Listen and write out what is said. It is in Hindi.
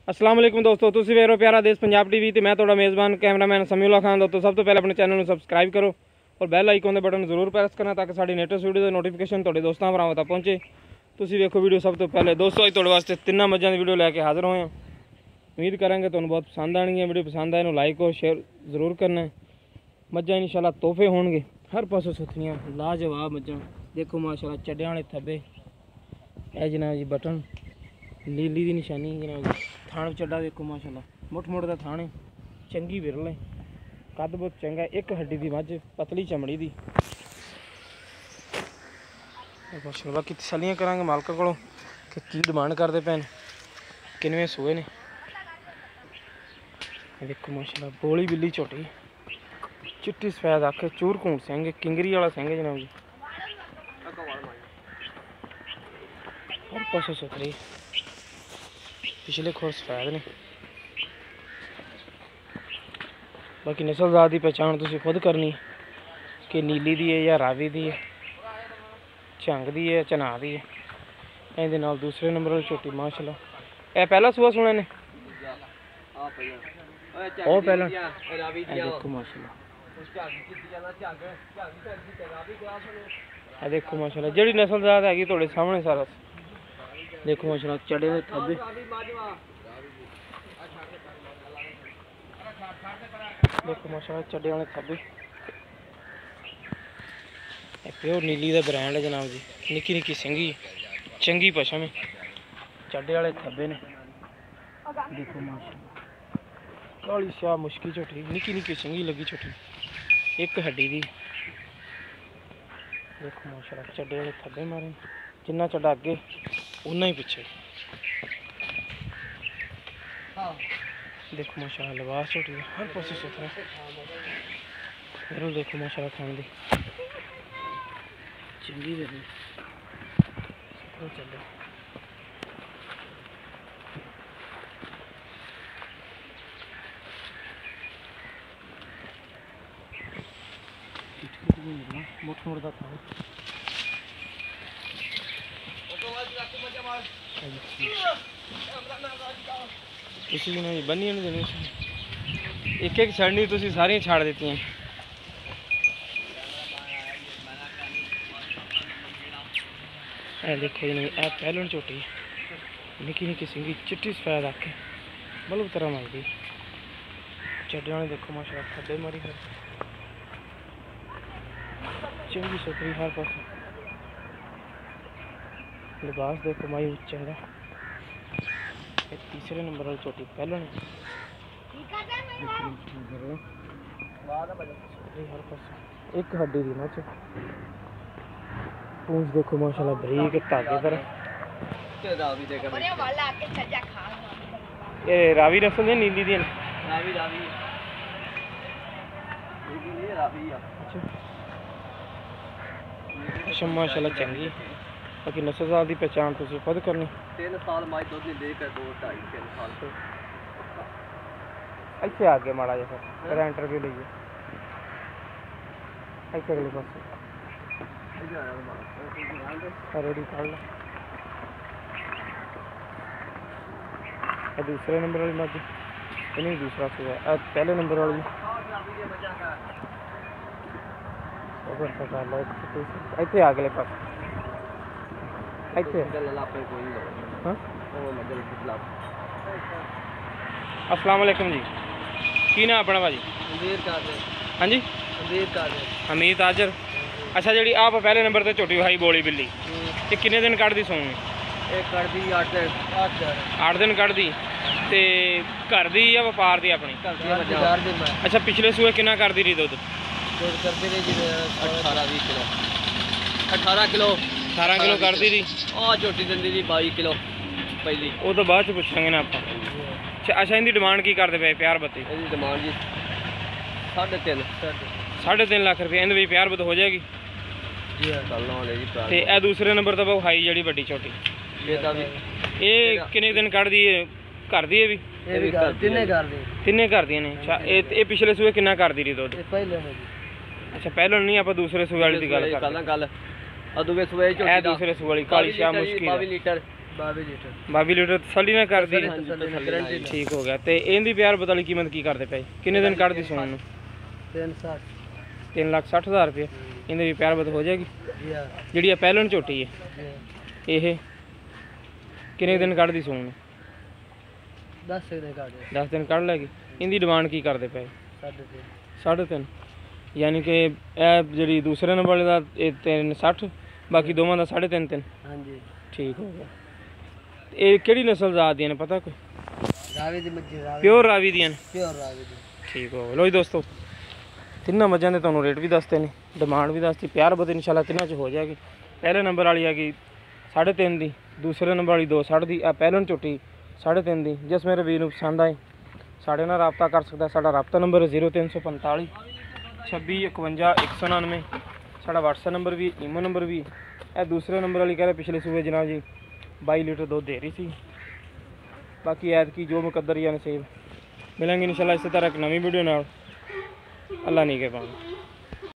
अस्सलाम वालेकुम दोस्तों, तुसीं वेख रहे हो प्यारा देश पंजाब टीवी ते मैं तुहाडा मेज़बान कैमरामैन समीउल्लाह खान। दोस्तों सब तो पहले अपने चैनल को सबसक्राइब करो और बैल आइकन के बटन जरूर प्रेस करना ताकि साडी लेटेस्ट वीडियो की नोटिफिकेशन तुहाडे दोस्तां भरावां तक पहुंचे। तुसीं वेखो वीडियो सब तो पहले। दोस्तों अज तुहाडे वास्ते तिन्नां मझां दी वीडियो लैके हाज़र होए हैं। उम्मीद करांगे तुहानूं बहुत पसंद आनी है। वीडियो पसंद आए लाइक और शेयर जरूर करना है। मझां इंशाल्लाह तोहफे होणगे, हर पासों सुथरियां लाजवाब मझां। देखो माशाल्लाह चड्डियां वाले थब्बे, ए जनाब जी बटन लीली की निशानी जनाब जी। थान चड्डा देखो माशाल्लाह मुठ मुठ का थान है, चंगी विरल है, कद बहुत चंगा। एक हड्डी की मझ, पतली चमड़ी की माशाल्लाह। बाकी तसलियां करांगे मालका को कि की डिमांड करते पे, किनवे सूए ने। देखो माशाल्लाह बोली बिल्ली झोटी, चिट्टी सफेद अख, चूर घूंट सिंह, किंगरी वाला सिंह जनाब जी। हर पासों सुथरी, पिछले खोर सफेद ने। बाकी नस्ल जात की पहचान तुसीं खुद करनी कि नीली दी है या रावी दी है, झंग दी है, चना दी है। इहदे नाल दूसरे नंबर वाली झोटी माशाल्लाह। ए पहला सूआ सुने ने, ओ पहला देखो माशाल्लाह। देखो माशाल्लाह जिहड़ी नस्ल जात हैगी तुहाडे सामने सारा। देखो माशाल्लाह चढ़े हुए थब्बे, देखो माशाल्लाह चड्डे वाले थब्बे। प्योर नीली का ब्रांड है जनाब जी। निक्की निक्की सिंगी, चंगी पशम है, चड्डे वाले थब्बे ने। देखो माशाल्लाह काली शाह मुश्की झोटी, निक्की निक्की सिंगी लगी झोटी, एक हड्डी दी। देखो माशाल्लाह चड्डे वाले थब्बे मारे, जिन्ना चड्डा अगे उन्ना ही पिछे। देखो माशाल्लाह लिबास झोटी हर पासे सुथरा। फिर देखो माशाल्लाह खान दी चंगी भी चले। मुठ मुठ का था इसी ने बनी नहीं देनी, एक एक छड़नी तुसी सारी छाड़ देती हैं। ए देखो जी ए पहलन झोटी, निक्की निक्की सिंगी, चिट्टी सफेद आके बल्ब तरह मारती। चड्डे वाले देखो माशाल्लाह थब्बे मारी है, चंगी सुथरी हर पास। लिबास देखो माई चंगा। तीसरे नंबर वाली झोटी पहलन हर पास, एक हड्डी दी मच। पूंछ देखो माशाल्लाह बरीक धागे पर। ये रावी नस्ल है, नीली दी रावी रावी अच्छा माशाल्लाह चंगी। बाकी नस्ल जात की पहचान तुसीं खुद करनी। 3 साल मज दुध नहीं दे कर 2 2.5 3 साल इत्थे आ गए माड़ा जिहा फिर इंटरव्यू लीजिए इत्थे अगले पास रेडी कर लो। दूसरे नंबर वाली मझ, इन्हें दूसरा सूआ। पहले नंबर वाली इत्थे अगले पास अस्सलाम वालेकुम जी, की नाम अपना भाजी? हाँ जी हमीद ताजर। अच्छा जी आप पहले नंबर पर झोटी विखाई बोली बिल्ली, ये किन्ने दिन कढ़ दी सून? कढ़दी 8 दिन कढ़ दी। ते घर दी या व्यापार दी अपनी? अच्छा पिछले सूए किन्ना करदी रही दुध? 18 किलो करदी रही। झोटी दिंदी थी 22 किलो पहली, वो तो बाद पूछेंगे ना आप। अच्छा इनकी डिमांड की करते पे? प्यार बत्ती डिमांड जी 3.5 लाख रुपये। इन्हें भी प्यार बत हो जाएगी जी। ए दूसरे नंबर तो विखाई जी बड़ी छोटी, ये किन्ने दिन कढ़ दी? घर दी भी तिन्ने घर दी ने। अच्छा ये पिछले सूए किन्ना करदी रही दुध? अच्छा पहले नहीं, आप दूसरे सूए वाली गल कर। दूसरे सूए वाली काली शाह मुश्किल 22 लीटर 22 ਲੀਟਰ ਤਸੱਲੀ ਨਾਲ ਕਰਦੀ गारंटी ਠੀਕ ਹੋ ਗਿਆ। ਤੇ ਇਹਦੀ ਪਿਆਰ ਬਤਾਲੀ ਕੀਮਤ ਕੀ ਕਰਦੇ ਪਏ, ਕਿੰਨੇ ਦਿਨ ਕੱਢਦੀ ਸੂਣ ਨੂੰ? 360 3,60,000 ਰੁਪਏ। ਇਹਦੀ ਵੀ ਪਿਆਰ ਬਤ ਹੋ ਜਾਏਗੀ। या ਜਿਹੜੀ ਆ ਪਹਿਲਣ ਝੋਟੀ ਹੈ ਇਹ ਕਿੰਨੇ ਦਿਨ ਕੱਢਦੀ ਸੂਣ ਨੂੰ? 10 से का दे 10 ਦਿਨ ਕੱਢ ਲੈਗੀ। ਇਹਦੀ ਡਿਮਾਂਡ ਕੀ ਕਰਦੇ ਪਏ? 3.5 3.5। ਯਾਨੀ ਕਿ ਇਹ ਜਿਹੜੀ ਦੂਸਰੇ ਨੰਬਰ ਵਾਲੇ ਦਾ ਇਹ 360, ਬਾਕੀ ਦੋਵਾਂ ਦਾ 3.5। हाँ जी ਠੀਕ ਹੋ ਗਿਆ। ਇਹ ਕਿਹੜੀ ਨਸਲ ਦਾ ਆਦੀਆਂ ਨੇ ਪਤਾ ਕੋਈ? रावी दी मच्छी रावी ਪਿਓਰ ਰਾਵੀ ਦੀਆਂ ਨੇ। प्योर रावी दी ਠੀਕ ਹੋ ਗਿਆ। ਲੋ ਜੀ ਦੋਸਤੋ, ਤਿੰਨਾਂ ਮੱਝਾਂ ਦੇ ਤੁਹਾਨੂੰ ਰੇਟ ਵੀ ਦੱਸਦੇ ਨੇ, ਡਿਮਾਂਡ ਵੀ ਦੱਸਤੀ, ਪਿਆਰ ਬਤ ਇਨਸ਼ਾਅੱਲਾ ਤਿੰਨਾਂ 'ਚ ਹੋ ਜਾਏਗੀ। ਪਹਿਲੇ ਨੰਬਰ ਵਾਲੀ ਹੈਗੀ 3.5 ਦੀ, ਦੂਸਰੇ ਨੰਬਰ ਵਾਲੀ 2.60 ਦੀ, ਆ ਪਹਿਲਣ ਝੋਟੀ 3.5 ਦੀ। ਜਿਸ ਮੇਰੇ ਵੀਰ ਨੂੰ ਪਸੰਦ ਆਏ ਸਾਡੇ ਨਾਲ ਰਾਬਤਾ ਕਰ ਸਕਦਾ। ਸਾਡਾ ਰਾਬਤਾ ਨੰਬਰ 0345 26 51 199। ਸਾਡਾ WhatsApp ਨੰਬਰ ਵੀ, ਈਮੋ ਨੰਬਰ ਵੀ। ਇਹ ਦੂਸਰੇ ਨੰਬਰ ਵਾਲੀ ਕਹਿ ਰਹੇ ਪਿਛਲੇ ਸੂਬੇ ਜਨਾਬ ਜੀ 22 ਲੀਟਰ ਦੁੱਧ ਦੇ ਰਹੀ ਸੀ। ਬਾਕੀ ਐਤਕੀ ਜੋ ਮੁਕੱਦਰ ਜਾਂ ਨਸੀਬ। ਮਿਲਾਂਗੇ ਇਨਸ਼ਾਅੱਲਾ ਇਸੇ ਤਰ੍ਹਾਂ ਇੱਕ ਨਵੀਂ ਵੀਡੀਓ ਨਾਲ। ਅੱਲਾ ਨਹੀਂ ਕੇ ਪਾਉਂ।